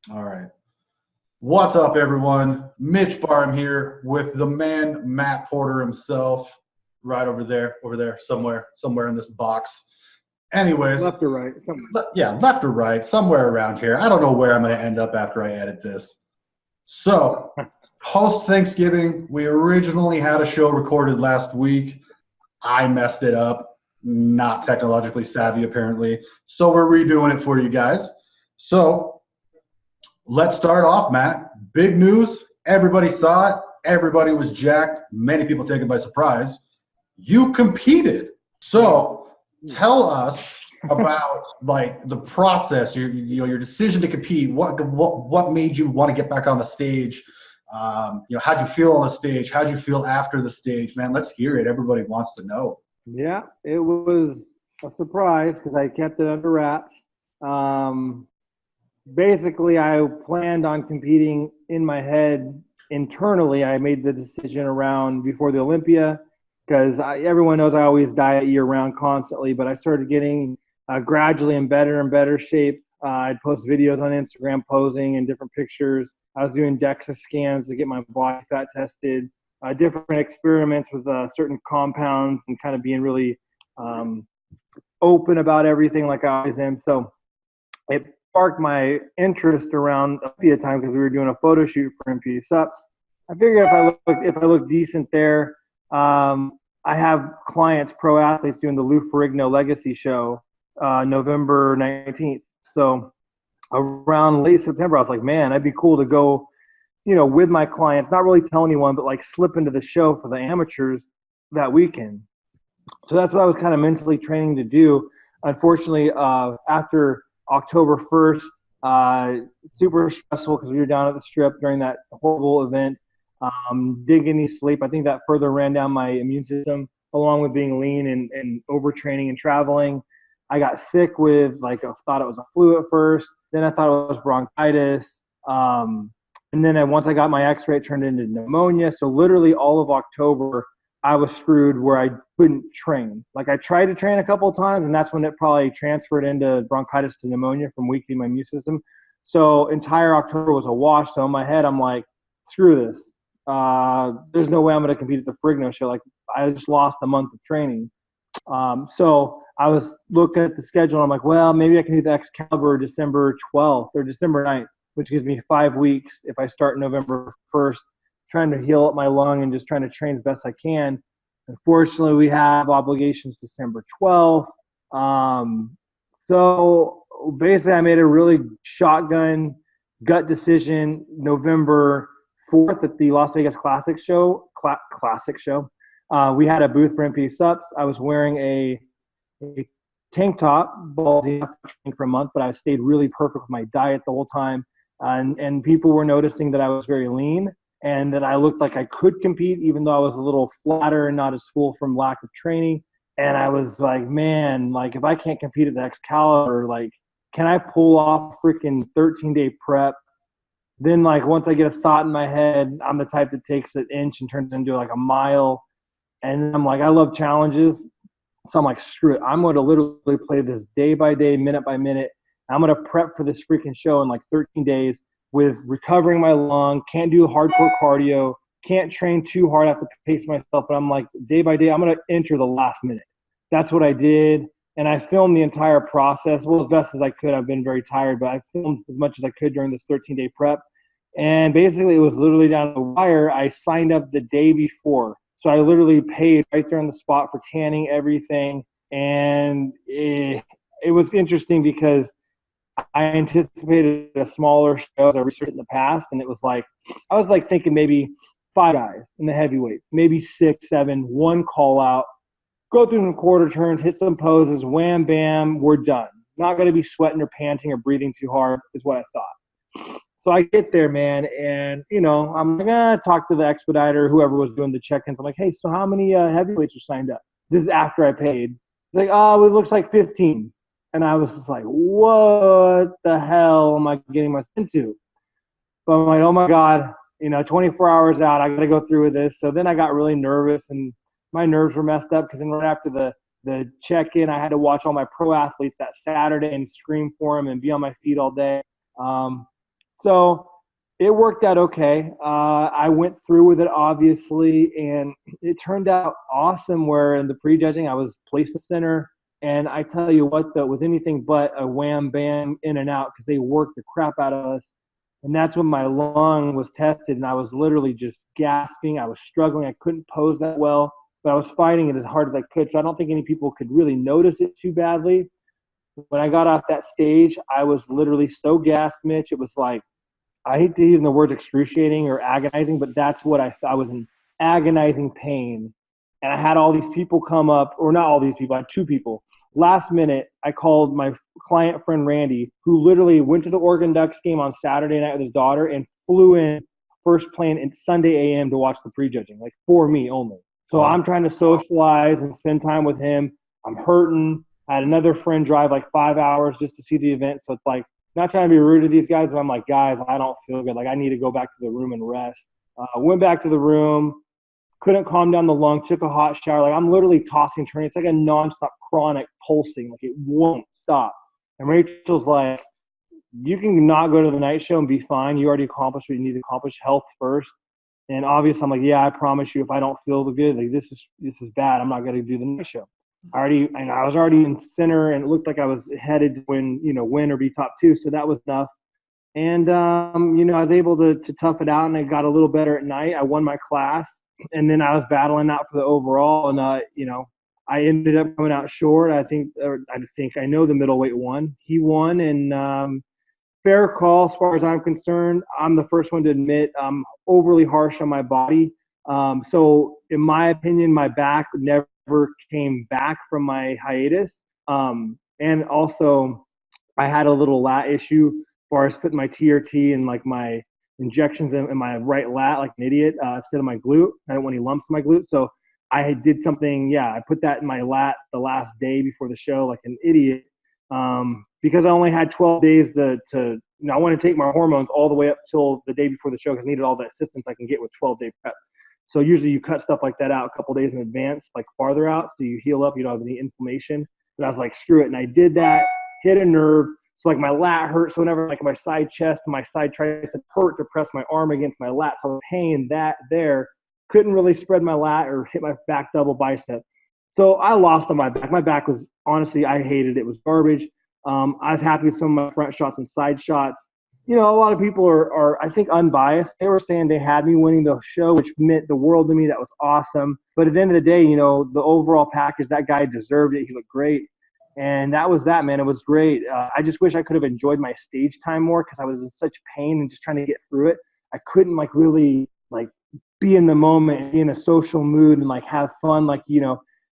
All right. What's up, everyone? Mitch Barham here with the man, Matt Porter himself, right over there, somewhere in this box. Anyways, Left or right? Somewhere. yeah, left or right, somewhere around here. I don't know where I'm going to end up after I edit this. So, post Thanksgiving, we originally had a show recorded last week. I messed it up, not technologically savvy apparently. So, we're redoing it for you guys. So, let's start off, Matt. Big news. Everybody saw it. Everybody was jacked. Many people taken by surprise. You competed. So tell us about like the process, your decision to compete. What made you want to get back on the stage? How'd you feel on the stage? How'd you feel after the stage? Man, let's hear it. Everybody wants to know. Yeah, it was a surprise because I kept it under wraps. Basically, I planned on competing in my head internally. I made the decision around before the Olympia because everyone knows I always diet year round constantly, but I started getting gradually in better and better shape. I'd post videos on Instagram posing and different pictures. I was doing DEXA scans to get my body fat tested, different experiments with certain compounds and kind of being really open about everything like I always am. So it sparked my interest around Olympia time because we were doing a photo shoot for MPA Supps. I figured if I look decent there, I have clients, pro athletes, doing the Lou Ferrigno Legacy Show November 19th. So around late September, I was like, man, that'd be cool to go, with my clients, not really tell anyone, but like slip into the show for the amateurs that weekend. So that's what I was kind of mentally training to do. Unfortunately, after October 1st, super stressful because we were down at the strip during that horrible event. Didn't get any sleep. I think that further ran down my immune system along with being lean and overtraining and traveling. I got sick with I thought it was a flu at first. Then I thought it was bronchitis. And then once I got my x-ray, it turned into pneumonia. So literally all of October, I was screwed where I couldn't train. Like I tried to train a couple of times, and that's when it probably transferred into bronchitis to pneumonia from weakening my immune system. So entire October was a wash. So in my head, I'm like, screw this. There's no way I'm going to compete at the Ferrigno show. Like I just lost a month of training. So I was looking at the schedule, and I'm like, well, maybe I can do the Excalibur December 12th or December 9th, which gives me 5 weeks if I start November 1st, trying to heal up my lung and just trying to train as best I can. Unfortunately, we have obligations December 12th. So basically, I made a really shotgun gut decision November 4th at the Las Vegas Classic Show. We had a booth for MPA Supps. I was wearing a tank top, ballsy for a month, but I stayed really perfect with my diet the whole time. And people were noticing that I was very lean and that I looked like I could compete, even though I was a little flatter and not as full from lack of training. And I was like, man, like if I can't compete at the Excalibur, like, can I pull off freaking 13-day prep? Then once I get a thought in my head, I'm the type that takes an inch and turns it into like a mile. And I'm like, I love challenges. So I'm like, screw it. I'm going to literally play this day by day, minute by minute. I'm going to prep for this freaking show in 13 days with recovering my lung, can't do hardcore cardio, can't train too hard, I have to pace myself. But I'm like, day by day, I'm going to enter the last minute. That's what I did. And I filmed the entire process, well, as best as I could. I've been very tired, but I filmed as much as I could during this 13-day prep. And basically, it was literally down the wire. I signed up the day before. So I literally paid right there on the spot for tanning, everything. And it was interesting because I anticipated a smaller show as I researched in the past. And it was I was thinking maybe 5 guys in the heavyweights, maybe 6, 7, one call out, go through some quarter turns, hit some poses, wham, bam, we're done. Not going to be sweating or panting or breathing too hard is what I thought. So I get there, man, and, I'm like, talk to the expediter, whoever was doing the check-ins. I'm like, hey, so how many heavyweights are signed up? This is after I paid. He's like, oh, it looks like 15. And I was just like, what the hell am I getting myself into? But I'm like, oh, my God, 24 hours out, I got to go through with this. So then I got really nervous, and my nerves were messed up because then right after the check-in, I had to watch all my pro athletes that Saturday and scream for them and be on my feet all day. So it worked out okay. I went through with it, obviously, and it turned out awesome. Where in the prejudging, I was placed in center. And I tell you what, though, with anything but a wham bam in and out, because they worked the crap out of us. And that's when my lung was tested, and I was literally just gasping. I was struggling. I couldn't pose that well, but I was fighting it as hard as I could. So I don't think any people could really notice it too badly. When I got off that stage, I was literally so gassed, Mitch. It was like, I hate to use the words excruciating or agonizing, but that's what I was in agonizing pain. And I had all these people come up, or not all these people, I had two people. Last minute, I called my client friend Randy, who literally went to the Oregon Ducks game on Saturday night with his daughter and flew in first plane at Sunday a.m. to watch the prejudging, like for me only. So I'm trying to socialize and spend time with him. I'm hurting. I had another friend drive like 5 hours just to see the event. So it's like, not trying to be rude to these guys, but I'm like, guys, I don't feel good. Like, I need to go back to the room and rest. Went back to the room, couldn't calm down the lung, took a hot shower. Like, I'm literally tossing, turning. It's like a nonstop chronic pulsing. Like, it won't stop. And Rachel's like, you can not go to the night show and be fine. You already accomplished what you need to accomplish. Health first. And obviously, I'm like, yeah, I promise you, if I don't feel good, like this is bad. I'm not going to do the night show. I was already in center, and it looked like I was headed to win or be top two. So that was enough. And I was able to tough it out, and I got a little better at night. I won my class, and then I was battling out for the overall, and I ended up coming out short. I know the middleweight won. He won, and fair call as far as I'm concerned. I'm the first one to admit I'm overly harsh on my body. So in my opinion, my back never came back from my hiatus. And also I had a little lat issue as far as putting my TRT and like my injections in my right lat like an idiot instead of my glute. I didn't want any lumps in my glute. So I did something, I put that in my lat the last day before the show like an idiot. Because I only had 12 days I want to take my hormones all the way up till the day before the show because I needed all the assistance I can get with 12-day prep. So usually you cut stuff like that out a couple days in advance, like farther out, so you heal up, you don't have any inflammation. But I was like, screw it. And I did that, hit a nerve. So like my lat hurt. So whenever like my side chest and my side tricep hurt to press my arm against my lat. So I was hanging that there. Couldn't really spread my lat or hit my back double bicep. So I lost on my back. My back was, honestly, I hated it. It was garbage. I was happy with some of my front shots and side shots. A lot of people are, I think, unbiased. They were saying they had me winning the show, which meant the world to me. That was awesome. But at the end of the day, the overall package, that guy deserved it. He looked great. And that was that, man. It was great. I just wish I could have enjoyed my stage time more because I was in such pain and just trying to get through it. I couldn't, really, be in the moment, be in a social mood and, have fun.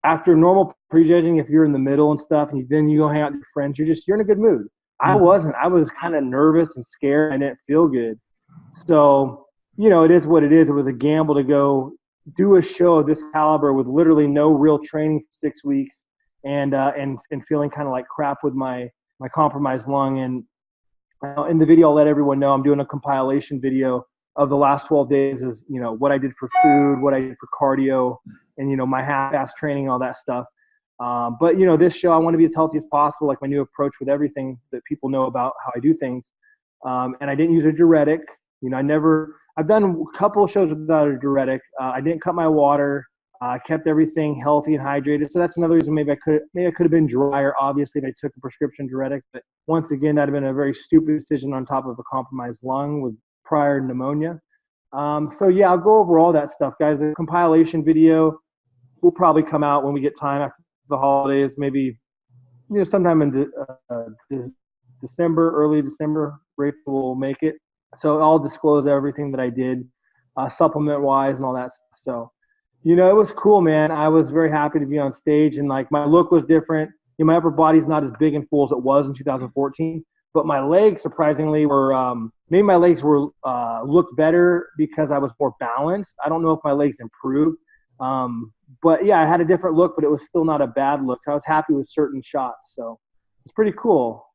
After normal prejudging, if you're in the middle and stuff and then you go hang out with your friends, you're in a good mood. I wasn't. I was kind of nervous and scared. I didn't feel good. So, it is what it is. It was a gamble to go do a show of this caliber with literally no real training for 6 weeks and feeling kind of like crap with my compromised lung. And in the video, I'll let everyone know I'm doing a compilation video of the last 12 days is, what I did for food, what I did for cardio, and, my half-ass training, all that stuff. But, this show, I want to be as healthy as possible, like my new approach with everything that people know about how I do things. And I didn't use a diuretic. I've done a couple of shows without a diuretic. I didn't cut my water. I kept everything healthy and hydrated. So that's another reason maybe I could have been drier, obviously, if I took a prescription diuretic. But once again, that would have been a very stupid decision on top of a compromised lung with prior pneumonia. I'll go over all that stuff, guys. The compilation video will probably come out when we get time after the holidays, maybe sometime in December, early December. Rachel will make it. So I'll disclose everything that I did, supplement-wise and all that stuff. So, it was cool, man. I was very happy to be on stage, and my look was different. My upper body's not as big and full as it was in 2014, but my legs surprisingly were maybe my legs were looked better because I was more balanced. I don't know if my legs improved. But yeah, I had a different look, but it was still not a bad look. I was happy with certain shots, so it's pretty cool.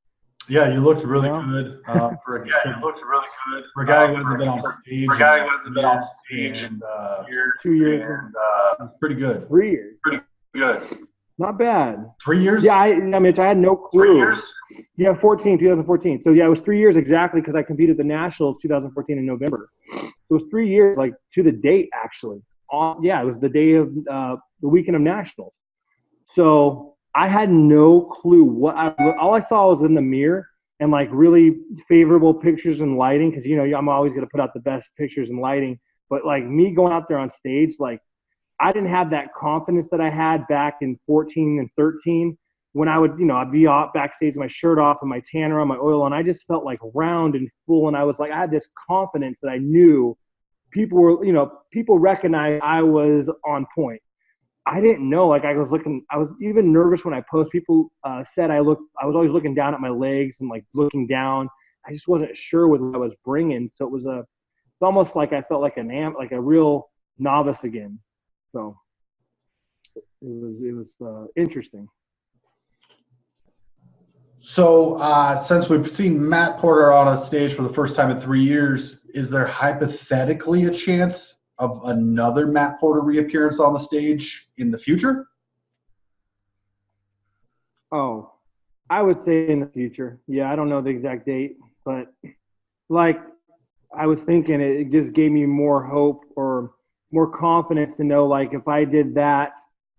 Yeah, you looked really good. For a guy who hasn't been on stage in 2 years, pretty good. 3 years, pretty good. Not bad. 3 years? Yeah, I mean, I had no clue. 3 years? Yeah, 2014. So yeah, it was 3 years exactly because I competed at the Nationals 2014 in November. So it was 3 years, like to the date actually. Yeah, it was the day of the weekend of Nationals. So I had no clue all I saw was in the mirror and like really favorable pictures and lighting because I'm always gonna put out the best pictures and lighting. But like me going out there on stage, like I didn't have that confidence that I had back in 14 and 13 when I would, I'd be off backstage with my shirt off and my tanner on, my oil on. I just felt like round and full. And I was like, I had this confidence that I knew people recognized I was on point. I didn't know, like I was even nervous when I post. People said I was always looking down at my legs and like looking down. I just wasn't sure what I was bringing. So it's almost like I felt like like a real novice again. So it was interesting. So since we've seen Matt Porter on a stage for the first time in 3 years, is there hypothetically a chance of another Matt Porter reappearance on the stage in the future? Oh, I would say in the future. Yeah, I don't know the exact date, but like I was thinking, it just gave me more hope or more confidence to know, like, if I did that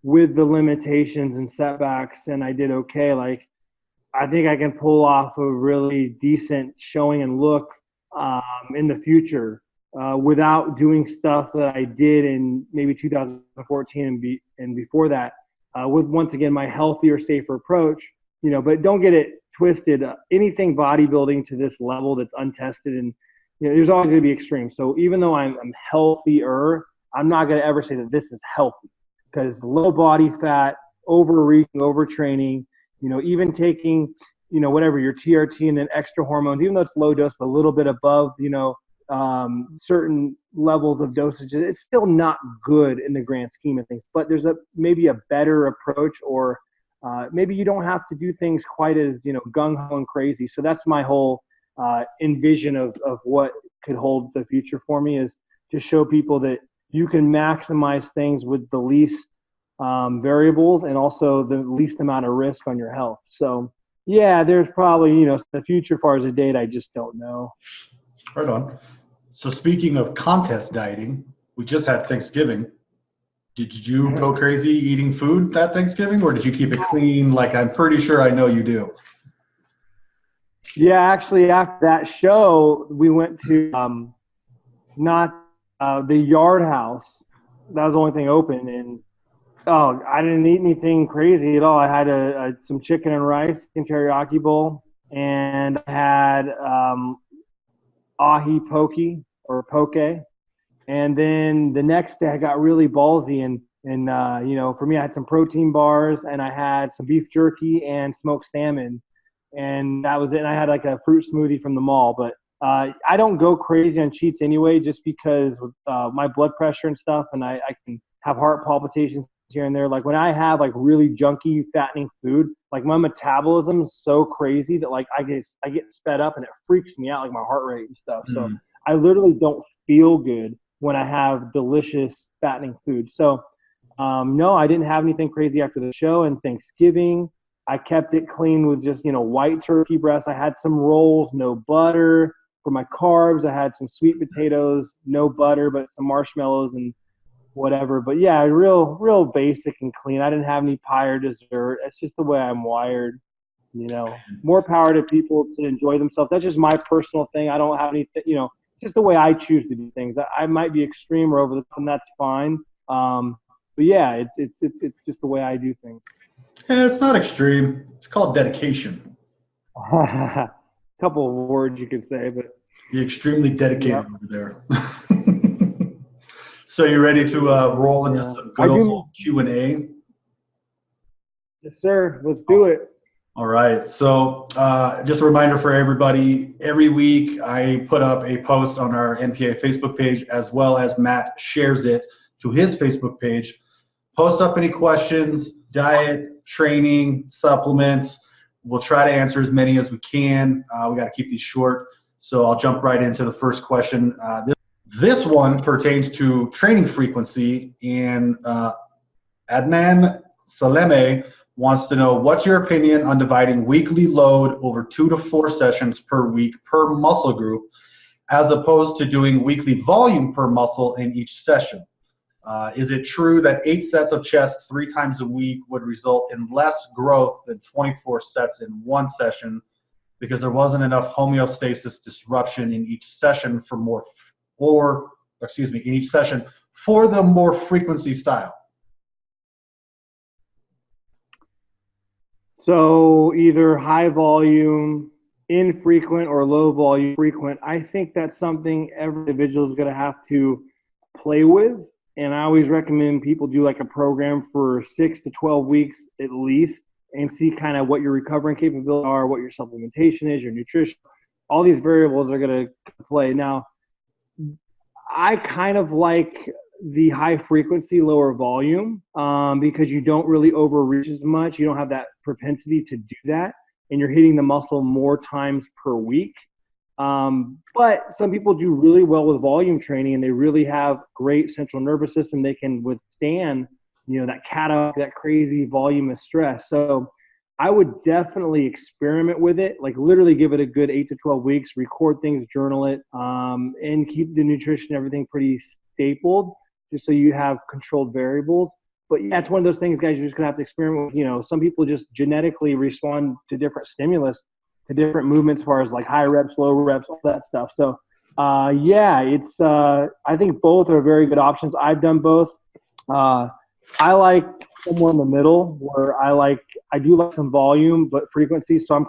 with the limitations and setbacks and I did okay, like, I think I can pull off a really decent showing and look in the future without doing stuff that I did in maybe 2014 and before that, with once again my healthier, safer approach. But don't get it twisted. Anything bodybuilding to this level that's untested and there's always going to be extremes. So even though I'm healthier, I'm not going to ever say that this is healthy because low body fat, overreaching, overtraining, even taking, whatever your TRT and then extra hormones, even though it's low dose, but a little bit above, certain levels of dosages, it's still not good in the grand scheme of things. But there's maybe a better approach, or maybe you don't have to do things quite as gung ho and crazy. So that's my whole envision of what could hold the future for me, is to show people that you can maximize things with the least variables and also the least amount of risk on your health. So yeah, there's probably the future as far as a date, I just don't know. Right on. So speaking of contest dieting, we just had Thanksgiving. Did you go crazy eating food that Thanksgiving, or did you keep it clean like I'm pretty sure I know you do? Yeah, actually, after that show, we went to not the Yard House. That was the only thing open, and I didn't eat anything crazy at all. I had some chicken and rice in teriyaki bowl, and I had ahi poke, and then the next day I got really ballsy and for me I had some protein bars and I had some beef jerky and smoked salmon, and that was it. And I had like a fruit smoothie from the mall, but I don't go crazy on cheats anyway, just because with my blood pressure and stuff, and I can have heart palpitations here and there. Like when I have like really junky, fattening food, like my metabolism is so crazy that like I get sped up and it freaks me out, like my heart rate and stuff. So I literally don't feel good when I have delicious, fattening food. So no, I didn't have anything crazy after the show. And Thanksgiving, I kept it clean with just white turkey breast. I had some rolls, no butter. For my carbs, I had some sweet potatoes, no butter, but some marshmallows and whatever. But yeah, real basic and clean. I didn't have any pie or dessert. It's just the way I'm wired. More power to people to enjoy themselves. That's just my personal thing. I don't have anything, just the way I choose to do things. I might be extreme or over the top, and that's fine. But yeah, it's just the way I do things. Yeah, it's not extreme. It's called dedication. Couple of words you could say, but you're extremely dedicated over there. So you ready to roll into some good old Q&A? Yes, sir. Let's do it. All right. So just a reminder for everybody, every week I put up a post on our MPA Facebook page, as well as Matt shares it to his Facebook page. Post up any questions, diet, training, supplements. We'll try to answer as many as we can. We got to keep these short. So I'll jump right into the first question. This one pertains to training frequency, and Adnan Saleme wants to know, what's your opinion on dividing weekly load over 2 to 4 sessions per week per muscle group, as opposed to doing weekly volume per muscle in each session? Is it true that 8 sets of chest 3 times a week would result in less growth than 24 sets in one session because there wasn't enough homeostasis disruption in each session for in each session for the more frequency style? So either high volume, infrequent, or low volume, frequent. I think that's something every individual is going to have to play with. And I always recommend people do like a program for 6 to 12 weeks at least and see kind of what your recovering capabilities are, what your supplementation is, your nutrition. All these variables are going to play. Now, I kind of like the high frequency, lower volume because you don't really overreach as much. You don't have that propensity to do that, and you're hitting the muscle more times per week. But some people do really well with volume training, and they really have great central nervous system. They can withstand, that crazy volume of stress. So I would definitely experiment with it, like literally give it a good 8 to 12 weeks, record things, journal it, and keep the nutrition, everything pretty stapled, just so you have controlled variables. But yeah, it's one of those things, guys, you're just gonna have to experiment with. Some people just genetically respond to different stimulus, to different movements as far as like high reps, low reps, all that stuff. So it's I think both are very good options. I've done both. I like somewhere in the middle where I do like some volume but frequency. So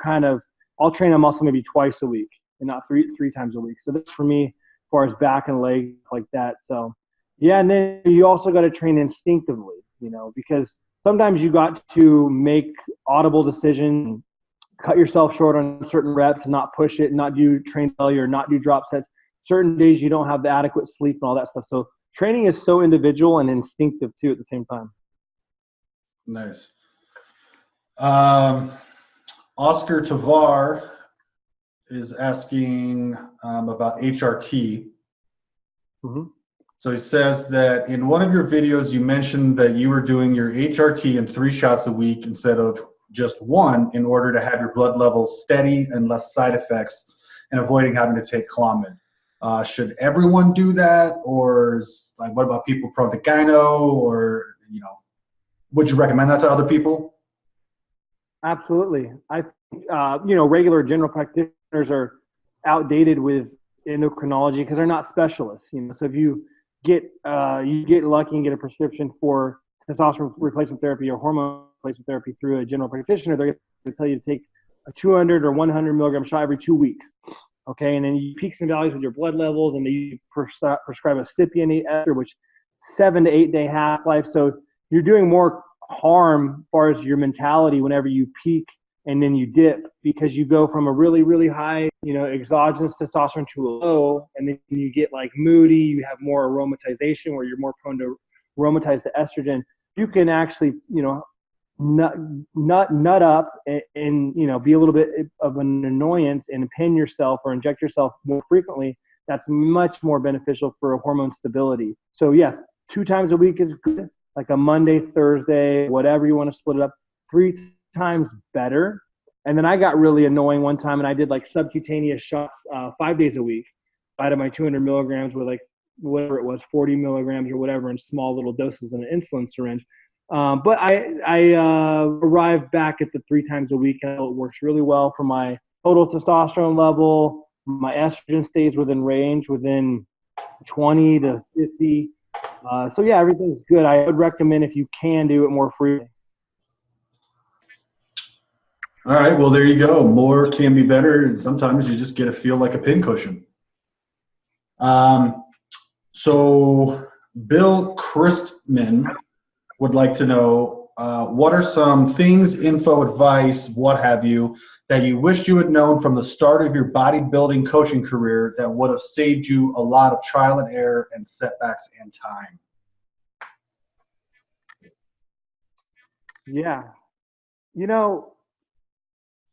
I'll train a muscle maybe twice a week and not three times a week. So that's for me as far as back and leg like that. So yeah, and then you also got to train instinctively, because sometimes you got to make audible decisions, cut yourself short on certain reps, not push it, not do train failure, not do drop sets. Certain days you don't have the adequate sleep and all that stuff. So training is so individual and instinctive too at the same time. Nice. Oscar Tavar is asking about HRT. Mm-hmm. So he says that in one of your videos, you mentioned that you were doing your HRT in 3 shots a week instead of just 1 in order to have your blood levels steady and less side effects and avoiding having to take Clomid. Should everyone do that, or what about people prone to gyno, or would you recommend that to other people? Absolutely. I think regular general practitioners are outdated with endocrinology because they're not specialists. So if you get lucky and get a prescription for testosterone replacement therapy or hormone replacement therapy through a general practitioner, they're going to tell you to take a 200 or 100 milligram shot every 2 weeks. Okay, and then you peaks and valleys with your blood levels, and then you prescribe a stipionate ester, which 7 to 8 day half-life. So you're doing more harm as far as your mentality whenever you peak and then you dip, because you go from a really, really high, exogenous testosterone to a low, and then you get like moody, you have more aromatization where you're more prone to aromatize the estrogen. You can actually, nut up and be a little bit of an annoyance and pin yourself or inject yourself more frequently. That's much more beneficial for hormone stability. So yeah, 2 times a week is good, like a Monday, Thursday, whatever you want to split it up. 3 times better. And then I got really annoying one time, and I did like subcutaneous shots 5 days a week out of my 200 milligrams with like whatever it was, 40 milligrams or whatever in small little doses in an insulin syringe. But I arrived back at the 3 times a week, and it works really well for my total testosterone level. My estrogen stays within range, within 20 to 50. So yeah, everything's good. I would recommend if you can do it more freely. All right, well, there you go. More can be better, and sometimes you just get to feel like a pincushion. So Bill Christman would like to know, what are some things, info, advice, what have you, that you wished you had known from the start of your bodybuilding coaching career that would have saved you a lot of trial and error and setbacks and time? Yeah.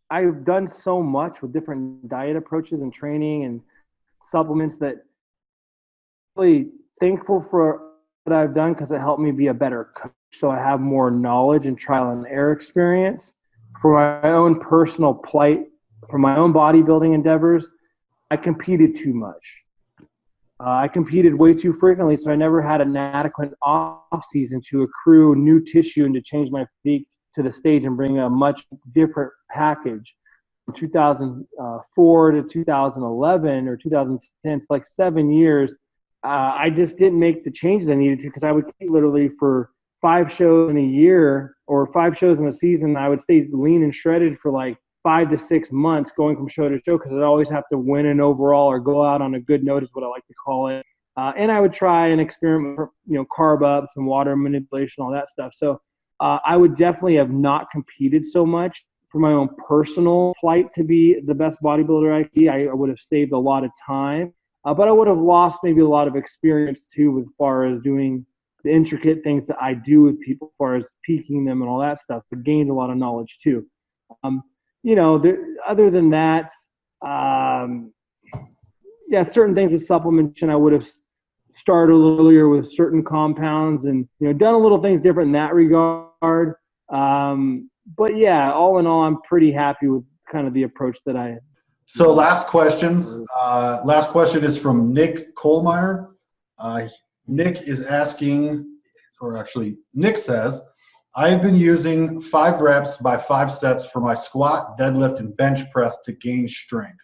I've done so much with different diet approaches and training and supplements that I'm really thankful for what I've done, because it helped me be a better coach. so I have more knowledge and trial and error experience. For my own personal plight, for my own bodybuilding endeavors, I competed too much. I competed way too frequently, so I never had an adequate off season to accrue new tissue and to change my physique to the stage and bring a much different package. From 2004 to 2011 or 2010, it's like 7 years. I just didn't make the changes I needed to because I would compete literally for 5 shows in a year or 5 shows in a season. I would stay lean and shredded for like 5 to 6 months going from show to show because I'd always have to win an overall or go out on a good note is what I like to call it. And I would try and experiment with, carb ups and water manipulation, all that stuff. So I would definitely have not competed so much for my own personal plight to be the best bodybuilder I could be. I would have saved a lot of time, but I would have lost maybe a lot of experience too as far as doing the intricate things that I do with people as far as peaking them and all that stuff, but gained a lot of knowledge too. Other than that, certain things with supplementation, I would have started a little earlier with certain compounds and, done a little things different in that regard. But yeah, all in all, I'm pretty happy with kind of the approach that I had. So last question is from Nick Kohlmeyer. Nick is asking, or actually Nick says, I have been using 5 reps by 5 sets for my squat, deadlift, and bench press to gain strength.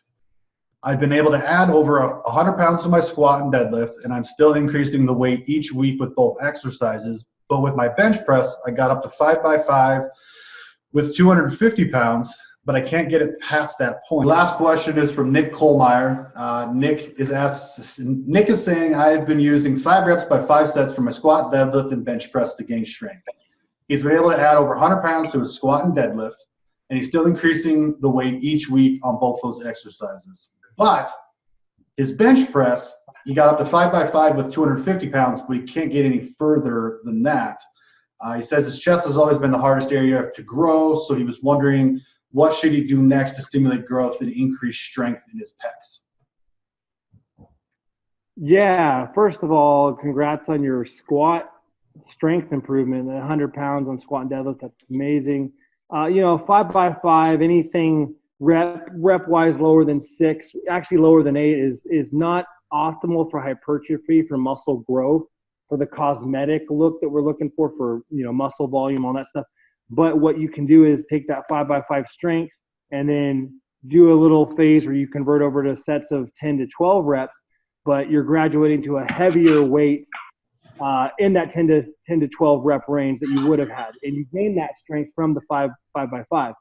I've been able to add over 100 pounds to my squat and deadlift, and I'm still increasing the weight each week with both exercises. But with my bench press, I got up to 5 by 5 with 250 pounds, but I can't get it past that point. Last question is from Nick Kohlmeyer. Nick is saying, I have been using 5 reps by 5 sets for my squat, deadlift, and bench press to gain strength. He's been able to add over 100 pounds to his squat and deadlift, and he's still increasing the weight each week on both those exercises. But his bench press, he got up to 5 by 5 with 250 pounds, but he can't get any further than that. He says his chest has always been the hardest area to grow, so he was wondering what should he do next to stimulate growth and increase strength in his pecs. Yeah, first of all, congrats on your squat strength improvement. 100 pounds on squat and deadlift, that's amazing. 5 by 5, anything rep-wise lower than 6, actually lower than 8 is not optimal for hypertrophy, for muscle growth, for the cosmetic look that we're looking for muscle volume, all that stuff. But what you can do is take that 5 by 5 strength and then do a little phase where you convert over to sets of 10 to 12 reps, but you're graduating to a heavier weight in that 10 to 12 rep range that you would have had. And you gain that strength from the 5 by 5.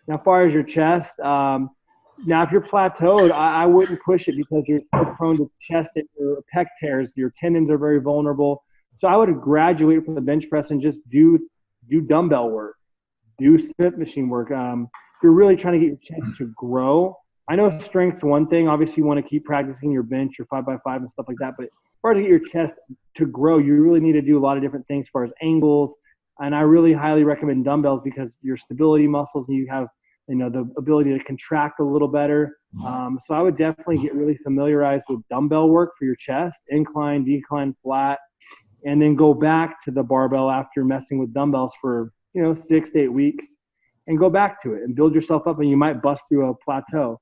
Now, as far as your chest, now if you're plateaued, I wouldn't push it because you're so prone to chest or pec tears. Your tendons are very vulnerable. So I would graduate from the bench press and just do dumbbell work, do Smith machine work. If you're really trying to get your chest to grow, I know strength's one thing. Obviously, you want to keep practicing your bench, your 5 by 5 and stuff like that. But as far as to get your chest to grow, you really need to do a lot of different things as far as angles. And I really highly recommend dumbbells because your stability muscles, you have the ability to contract a little better. So I would definitely get really familiarized with dumbbell work for your chest, incline, decline, flat, and then go back to the barbell after messing with dumbbells for 6 to 8 weeks and go back to it and build yourself up, and you might bust through a plateau.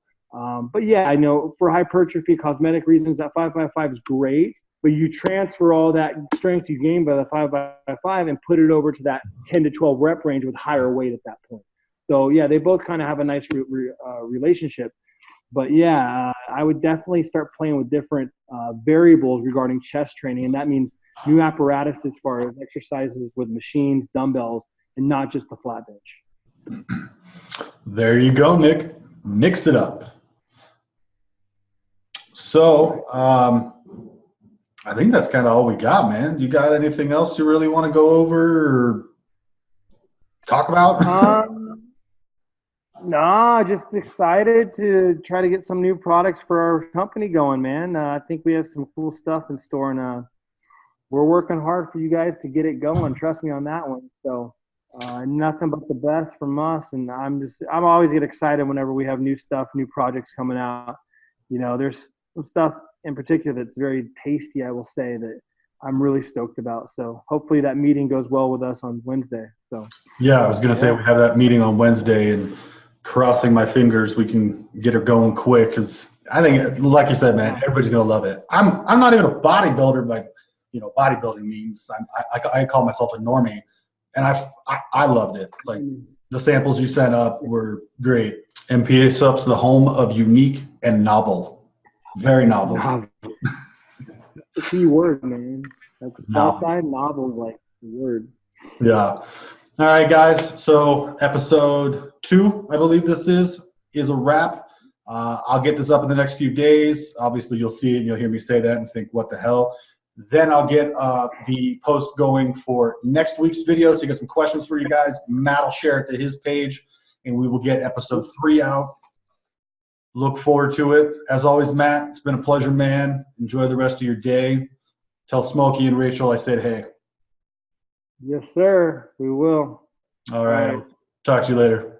But yeah, I know for hypertrophy, cosmetic reasons, that 5 by 5 is great, but you transfer all that strength you gain by the 5 by 5 and put it over to that 10 to 12 rep range with higher weight at that point. So yeah, they both kind of have a nice relationship. But yeah, I would definitely start playing with different variables regarding chest training, and that means new apparatus as far as exercises with machines, dumbbells, and not just the flat bench. There you go, Nick. Mix it up. So I think that's kind of all we got, man. You got anything else you really want to go over or talk about? No, just excited to try to get some new products for our company going, man. I think we have some cool stuff in store, and we're working hard for you guys to get it going. Trust me on that one. So nothing but the best from us, and I'm always get excited whenever we have new stuff, new projects coming out. There's some stuff in particular that's very tasty, I will say, that I'm really stoked about. So hopefully that meeting goes well with us on Wednesday. So Yeah, I was going to say we have that meeting on Wednesday, and crossing my fingers we can get her going quick, because I think, like you said, man, everybody's going to love it. I'm not even a bodybuilder, like, you know, bodybuilding memes. I call myself a normie, and I loved it. Like, the samples you sent up were great. MPA Supps, the home of unique and novel. Very novel. That's the key word, man. That's qualified novels, like the word. Yeah. All right, guys. So episode 2, I believe this is a wrap. I'll get this up in the next few days. Obviously, you'll see it and you'll hear me say that and think, what the hell? Then I'll get the post going for next week's video to get some questions for you guys. Matt will share it to his page, and we will get episode 3 out. Look forward to it. As always, Matt, it's been a pleasure, man. Enjoy the rest of your day. Tell Smokey and Rachel I said hey. Yes, sir. We will. All right. Talk to you later.